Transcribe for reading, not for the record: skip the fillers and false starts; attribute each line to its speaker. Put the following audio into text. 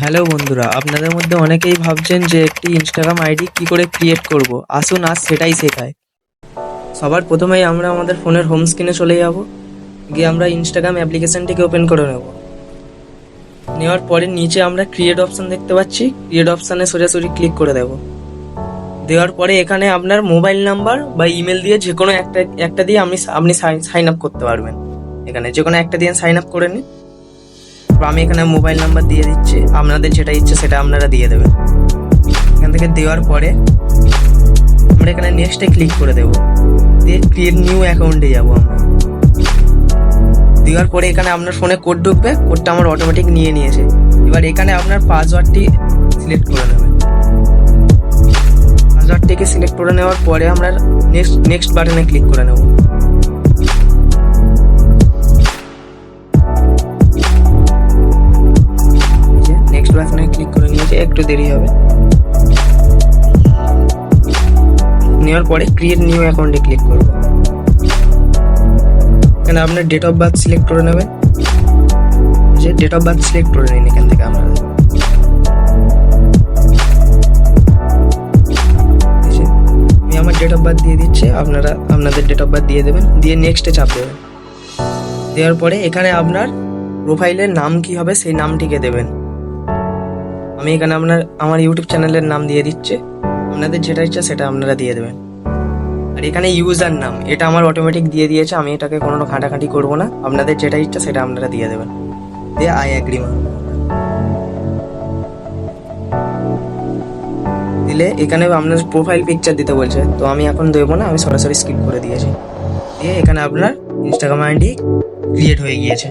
Speaker 1: Hello বন্ধুরা, আপনাদের মধ্যে অনেকেই ভাবছেন যে একটি ইনস্টাগ্রাম আইডি কি করে ক্রিয়েট করব। আসুন আজ সেটাই শেখায়। সবার প্রথমেই আমরা আমাদের ফোনের হোম স্ক্রিনে চলে যাব, গিয়ে আমরা ইনস্টাগ্রাম অ্যাপ্লিকেশনটিকে ওপেন করে নেব। নেওয়ার পরে নিচে আমরা ক্রিয়েট অপশান দেখতে পাচ্ছি, ক্রিয়েট অপশানে সোজাসুজি ক্লিক করে দেব। দেওয়ার পরে এখানে আপনার মোবাইল নাম্বার বা ইমেল দিয়ে যে কোনো একটা দিয়ে আপনি সাইন আপ করতে পারবেন। এখানে যে কোনো একটা দিয়ে সাইন আপ করে নিন। আমি এখানে মোবাইল নাম্বার দিয়ে দিচ্ছি, আপনাদের যেটা ইচ্ছে সেটা আপনারা দিয়ে দেবেন। এখান থেকে দেওয়ার পরে আমরা এখানে নেক্সটে ক্লিক করে দেবো, দিয়ে ক্রিয়েট নিউ অ্যাকাউন্টে যাবো আমরা। দেওয়ার পরে এখানে আপনার ফোনে কোড ঢুকবে, কোডটা আমার অটোমেটিক নিয়েছে। এবার এখানে আপনার পাসওয়ার্ডটি সিলেক্ট করে নেবেন। পাসওয়ার্ডটিকে সিলেক্ট করে নেওয়ার পরে আমরা নেক্সট বাটনে ক্লিক করে নেব। নেক্সট বাটনে ক্লিক করে নিয়েছে, একটু দেরি হবে। নেওয়ার পরে ক্রিয়েট নিউ অ্যাকাউন্টে ক্লিক করব। এখানে আপনার ডেট অফ বার্থ সিলেক্ট করে নেবেন। যে ডেট অফ বার্থ সিলেক্ট করে নিন এখান থেকে আপনারা। আমি আমার ডেট অফ বার্থ দিয়ে দিচ্ছি, আপনারা আপনাদের ডেট অফ বার্থ দিয়ে দেবেন, দিয়ে নেক্সটে চাপ দেবেন। দেওয়ার পরে এখানে আপনার প্রোফাইলের নাম কি হবে সেই নামটিকে দেবেন। আমি এখানে আমার ইউটিউব চ্যানেলের নাম দিয়ে দিচ্ছি, আপনাদের যেটা ইচ্ছা সেটা আপনারা দিয়ে দেবেন। আর এখানে ইউজার নাম এটা আমার অটোমেটিক দিয়ে দিয়েছে, আমি এটাকে কোনো ঘাঁটাঘাঁটি করবো না। আপনাদের যেটা ইচ্ছা সেটা আপনারা দিয়ে দেবেন, দিয়ে আই অ্যাগ্রি দিলে এখানে আপনার প্রোফাইল পিকচার দিতে বলছে, তো আমি এখন দেবো না, আমি সরাসরি স্কিপ করে দিয়েছি। দিয়ে এখানে আপনার ইনস্টাগ্রাম আইডি ক্রিয়েট হয়ে গিয়েছে।